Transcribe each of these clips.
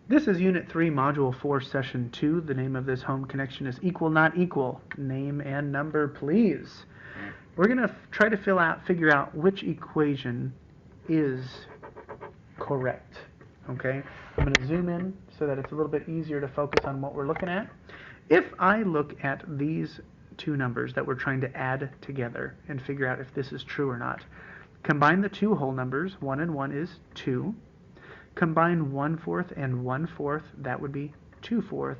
This is Unit 3, Module 4, Session 2. The name of this home connection is Equal Not Equal. Name and number, please. We're going to try to figure out which equation is correct. Okay? I'm going to zoom in so that it's a little bit easier to focus on what we're looking at. If I look at these two numbers that we're trying to add together and figure out if this is true or not, combine the two whole numbers. 1 and 1 is 2. Combine 1/4 and 1/4, that would be 2/4.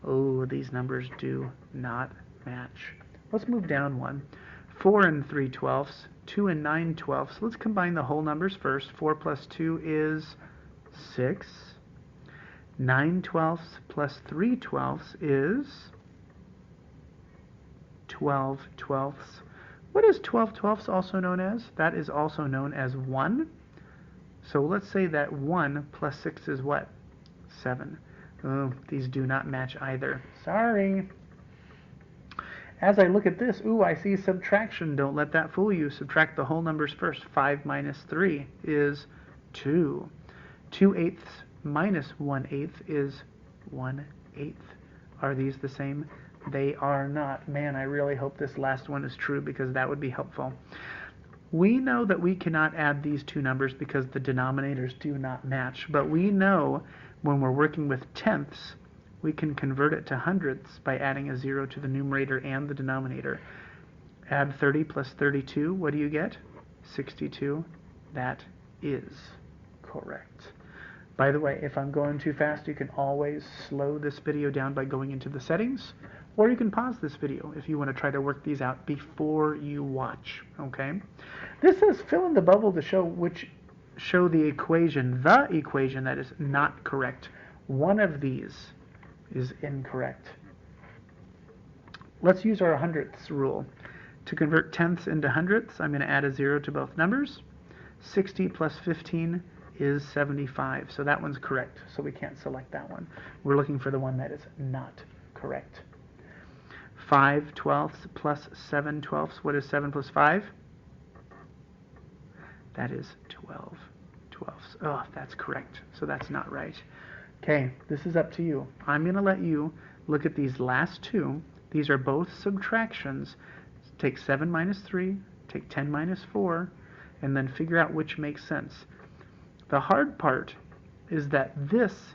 Oh, these numbers do not match. Let's move down one. 4 and 3/12, 2 and 9/12. Let's combine the whole numbers first. 4 plus 2 is 6. 9/12 plus 3/12 is 12/12. What is 12/12 also known as? That is also known as 1. So let's say that 1 plus 6 is what? 7. Oh, these do not match either. Sorry. As I look at this, ooh, I see subtraction. Don't let that fool you. Subtract the whole numbers first. 5 minus 3 is 2. 2/8 minus 1/8 is 1/8. Are these the same? They are not. Man, I really hope this last one is true because that would be helpful. We know that we cannot add these two numbers because the denominators do not match, but we know when we're working with tenths, we can convert it to hundredths by adding a 0 to the numerator and the denominator. Add 30 plus 32, what do you get? 62. That is correct. By the way, if I'm going too fast, you can always slow this video down by going into the settings, or you can pause this video if you want to try to work these out before you watch, okay? This says fill in the bubble to show the equation that is not correct. One of these is incorrect. Let's use our hundredths rule. To convert tenths into hundredths, I'm going to add a 0 to both numbers. 60 plus 15 is 75, so that one's correct, so we can't select that one. We're looking for the one that is not correct. 5/12 plus 7/12, what is 7 plus 5? That is 12/12. Oh, that's correct, so that's not right. Okay, this is up to you. I'm going to let you look at these last two. These are both subtractions. Take 7 minus 3, take 10 minus 4, and then figure out which makes sense. The hard part is that this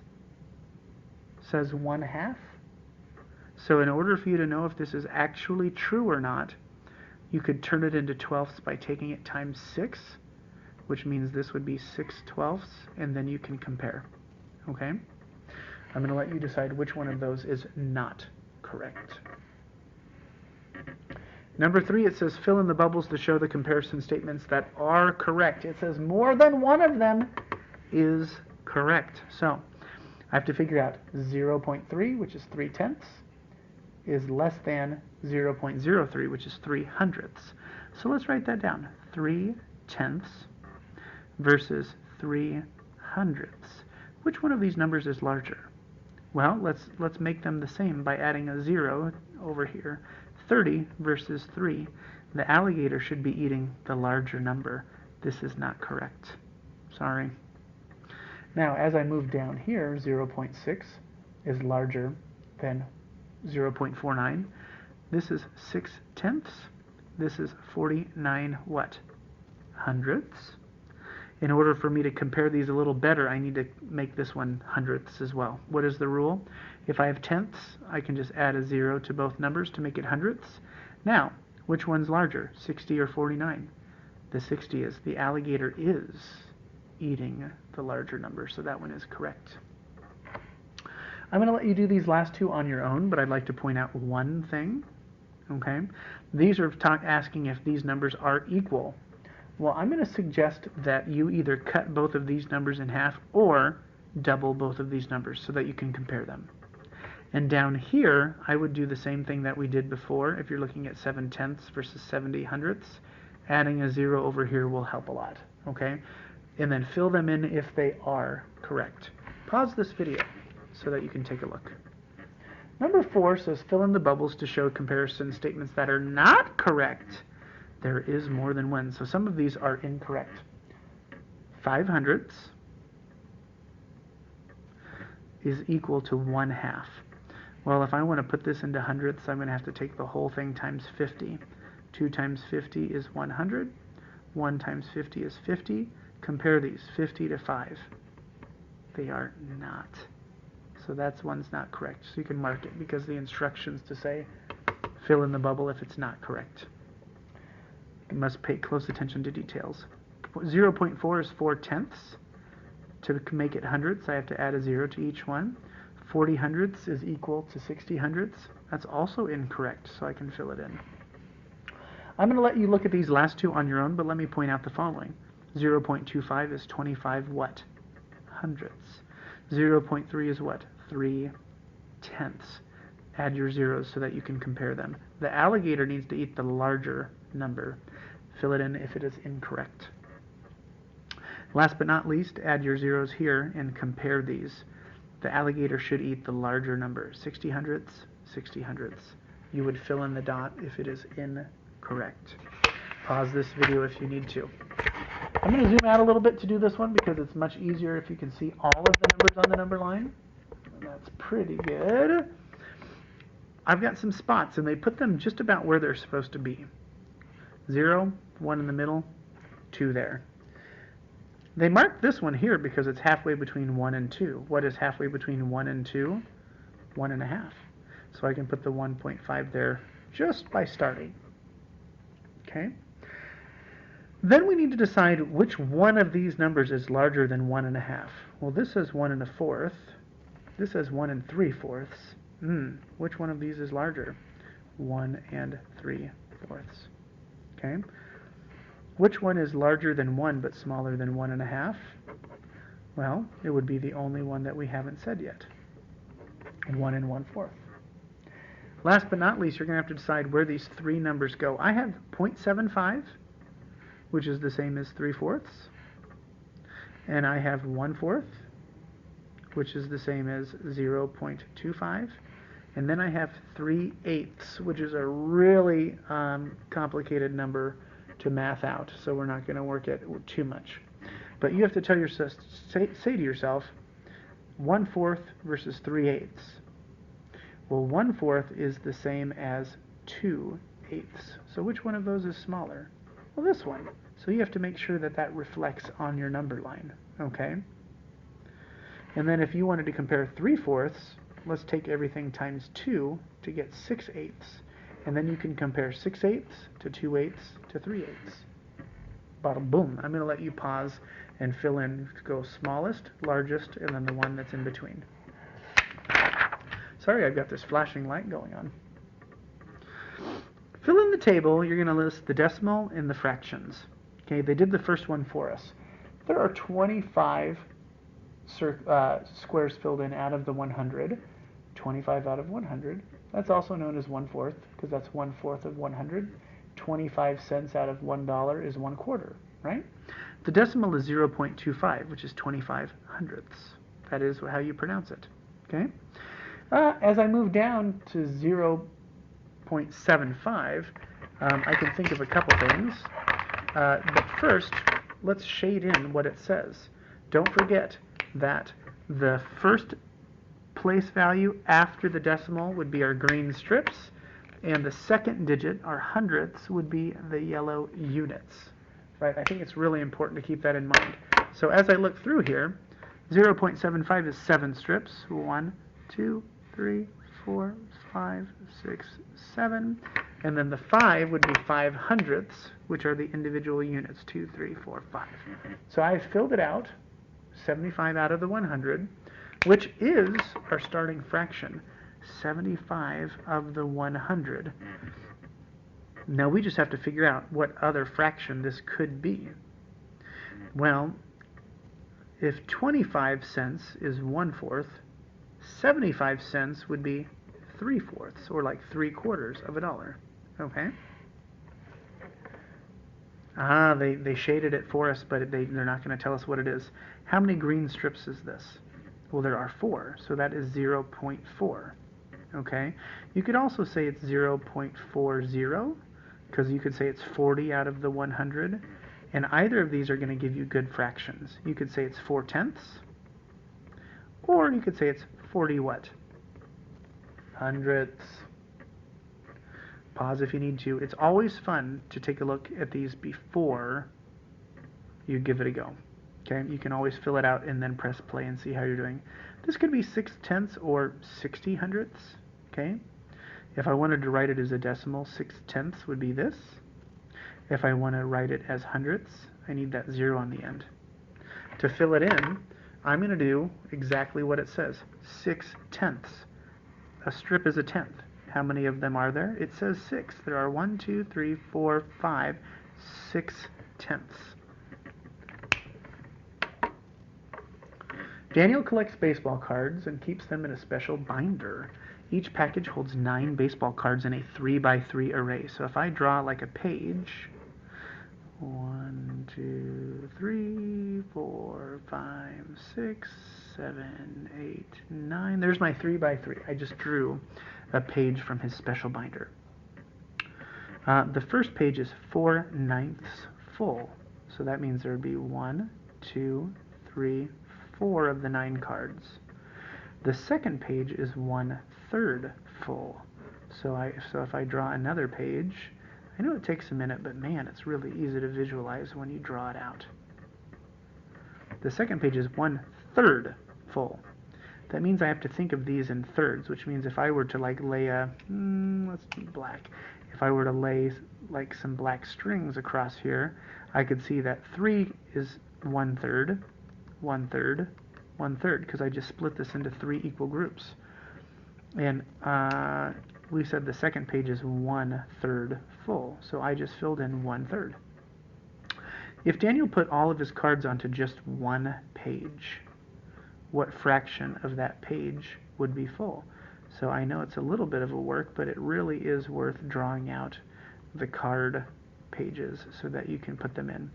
says 1/2. So in order for you to know if this is actually true or not, you could turn it into twelfths by taking it times 6, which means this would be 6/12, and then you can compare. Okay? I'm going to let you decide which one of those is not correct. Number 3, it says fill in the bubbles to show the comparison statements that are correct. It says more than one of them is correct. So I have to figure out 0.3, which is 3/10, is less than 0.03, which is 3/100. So let's write that down. 3/10 versus 3/100. Which one of these numbers is larger? Well, let's make them the same by adding a 0 over here. 30 versus 3. The alligator should be eating the larger number. This is not correct. Sorry. Now, as I move down here, 0.6 is larger than 0.49. This is 6/10. This is 49 what? Hundredths. In order for me to compare these a little better, I need to make this one hundredths as well. What is the rule? If I have tenths, I can just add a 0 to both numbers to make it hundredths. Now, which one's larger, 60 or 49? The 60 is. The alligator is eating the larger number, so that one is correct. I'm going to let you do these last two on your own, but I'd like to point out one thing. Okay? These are asking if these numbers are equal. Well, I'm going to suggest that you either cut both of these numbers in half or double both of these numbers so that you can compare them. And down here, I would do the same thing that we did before. If you're looking at 7/10 versus 70/100, adding a 0 over here will help a lot. Okay? And then fill them in if they are correct. Pause this video so that you can take a look. Number 4 says fill in the bubbles to show comparison statements that are not correct. There is more than one, so some of these are incorrect. 5/100 is equal to 1/2. Well, if I want to put this into hundredths, I'm going to have to take the whole thing times 50. 2 times 50 is 100. 1 times 50 is 50. Compare these, 50 to 5. They are not. So that's one's not correct. So you can mark it because the instructions to say fill in the bubble if it's not correct. You must pay close attention to details. 0.4 is 4/10. To make it hundredths, I have to add a 0 to each one. 40 hundredths is equal to 60 hundredths. That's also incorrect, so I can fill it in. I'm going to let you look at these last two on your own, but let me point out the following. 0.25 is 25 what? Hundredths. 0.3 is what? 3/10. Add your zeros so that you can compare them. The alligator needs to eat the larger number. Fill it in if it is incorrect. Last but not least, add your zeros here and compare these. The alligator should eat the larger number. 60 hundredths, 60 hundredths. You would fill in the dot if it is incorrect. Pause this video if you need to. I'm going to zoom out a little bit to do this one because it's much easier if you can see all of the numbers on the number line. And that's pretty good. I've got some spots, and they put them just about where they're supposed to be. 0, 1 in the middle, 2 there. They marked this one here because it's halfway between 1 and 2. What is halfway between 1 and 2? 1.5. So I can put the 1.5 there just by starting. Okay? Then we need to decide which one of these numbers is larger than 1.5. Well, this says 1 1/4. This says 1 3/4. Which one of these is larger? 1 3/4. Okay? Which one is larger than 1 but smaller than 1.5? Well, it would be the only one that we haven't said yet. 1 1/4. Last but not least, you're going to have to decide where these three numbers go. I have 0.75, which is the same as 3/4. And I have 1/4, which is the same as 0.25. And then I have 3/8, which is a really complicated number to math out, so we're not going to work it too much. But you have to tell yourself, say to yourself, 1/4 versus 3/8. Well, 1/4 is the same as 2/8. So which one of those is smaller? Well, this one. So you have to make sure that that reflects on your number line, okay? And then if you wanted to compare 3/4, let's take everything times 2 to get 6/8. And then you can compare 6/8 to 2/8 to 3/8. Bada boom. I'm going to let you pause and fill in. Go smallest, largest, and then the one that's in between. Sorry, I've got this flashing light going on. Fill in the table. You're going to list the decimal and the fractions. Okay, they did the first one for us. There are 25 squares filled in out of the 100. 25 out of 100. That's also known as 1/4 because that's 1/4 of 100. 25 cents out of $1 is 1/4, right? The decimal is 0.25, which is 25 hundredths. That is how you pronounce it, okay? As I move down to 0.75, I can think of a couple things. But first, let's shade in what it says. Don't forget that the first place value after the decimal would be our green strips, and the second digit, our hundredths, would be the yellow units. Right? I think it's really important to keep that in mind. So as I look through here, 0.75 is 7 strips. 1, 2, 3, 4, 5, 6, 7. And then the 5 would be 5 hundredths, which are the individual units, 2, 3, 4, 5. So I filled it out, 75 out of the 100, which is our starting fraction, 75 of the 100. Now we just have to figure out what other fraction this could be. Well, if 25 cents is 1/4, 75 cents would be 3/4, or like 3/4 of a dollar. Okay? They shaded it for us, but they're not going to tell us what it is. How many green strips is this? Well, there are 4, so that is 0.4. Okay? You could also say it's 0.40, because you could say it's 40 out of the 100, and either of these are going to give you good fractions. You could say it's 4/10, Or you could say it's 40 what? Hundredths. Pause if you need to. It's always fun to take a look at these before you give it a go. Okay, you can always fill it out and then press play and see how you're doing. This could be 6/10 or 60 hundredths. Okay, if I wanted to write it as a decimal, 6/10 would be this. If I want to write it as hundredths, I need that 0 on the end. To fill it in, I'm going to do exactly what it says, 6/10. A strip is a tenth. How many of them are there? It says 6. There are 1, 2, 3, 4, 5, 6/10. Daniel collects baseball cards and keeps them in a special binder. Each package holds 9 baseball cards in a 3x3 array. So if I draw like a page, 1, 2, 3, 4, 5, 6, 7, 8, 9. There's my 3x3. I just drew a page from his special binder. The first page is 4/9 full. So that means there would be 1, 2, 3, 4 of the 9 cards. The second page is 1/3 full. So if I draw another page, I know it takes a minute, but man, it's really easy to visualize when you draw it out. The second page is 1/3 full. That means I have to think of these in thirds, which means if I were to like lay a, let's do black. If I were to lay like some black strings across here, I could see that 3 is 1/3, 1/3, 1/3, because I just split this into 3 equal groups. And we said the second page is 1/3 full, so I just filled in 1/3. If Daniel put all of his cards onto just one page, what fraction of that page would be full? So I know it's a little bit of a work, but it really is worth drawing out the card pages so that you can put them in.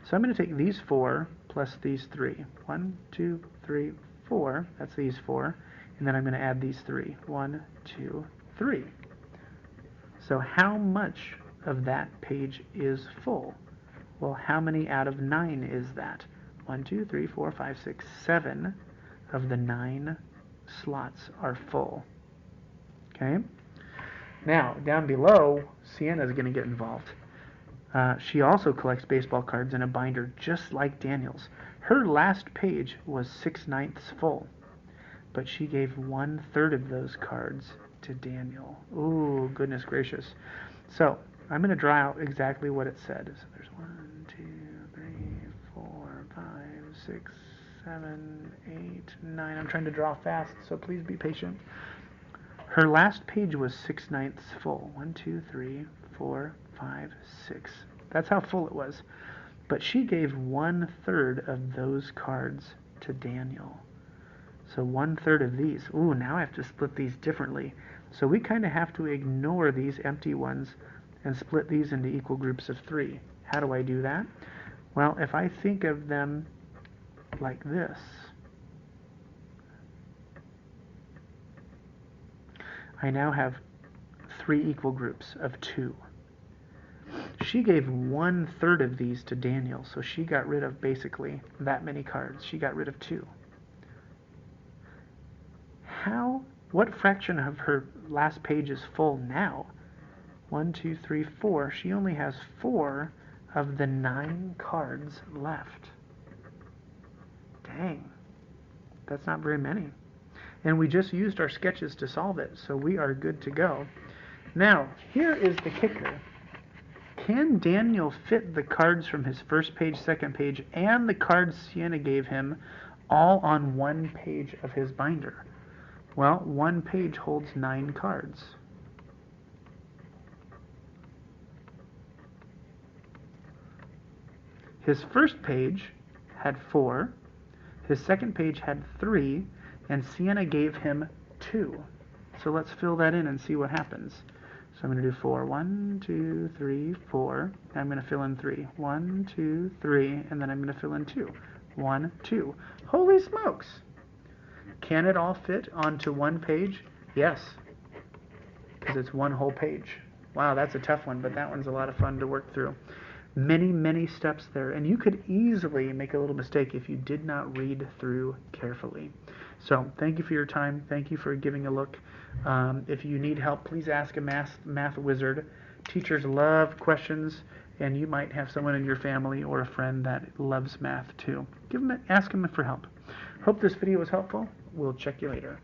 So I'm going to take these 4 plus these 3. 1, 2, 3, 4. That's these 4. And then I'm going to add these 3. 1, 2, 3. So how much of that page is full? Well, how many out of 9 is that? 1, 2, 3, 4, 5, 6, 7 of the 9 slots are full. Okay? Now, down below, Sienna is going to get involved. She also collects baseball cards in a binder just like Daniel's. Her last page was 6/9 full, but she gave 1/3 of those cards to Daniel. Ooh, goodness gracious. So, I'm going to draw out exactly what it said. So there's 1, 2, 3, 4, 5, 6, 7, 8, 9. I'm trying to draw fast, so please be patient. Her last page was 6/9 full. 1, 2, 3, 4, 5, 6. That's how full it was. But she gave 1/3 of those cards to Daniel. So 1/3 of these. Ooh, now I have to split these differently. So we kind of have to ignore these empty ones and split these into equal groups of 3. How do I do that? Well, if I think of them like this, I now have 3 equal groups of 2. She gave 1/3 of these to Daniel, so she got rid of basically that many cards. She got rid of 2. What fraction of her last page is full now? 1, 2, 3, 4. She only has 4 of the 9 cards left. Dang, that's not very many. And we just used our sketches to solve it, so we are good to go. Now, here is the kicker. Can Daniel fit the cards from his first page, second page, and the cards Sienna gave him all on one page of his binder? Well, one page holds 9 cards. His first page had 4, his second page had 3, and Sienna gave him 2. So let's fill that in and see what happens. So I'm going to do 4. 1, 2, 3, 4. I'm going to fill in 3. 1, 2, 3, and then I'm going to fill in 2. 1, 2. Holy smokes! Can it all fit onto one page? Yes, because it's one whole page. Wow, that's a tough one, but that one's a lot of fun to work through. Many, many steps there, and you could easily make a little mistake if you did not read through carefully. So thank you for your time. Thank you for giving a look. If you need help, please ask a math wizard. Teachers love questions, and you might have someone in your family or a friend that loves math too. Ask them for help. Hope this video was helpful. We'll check you later.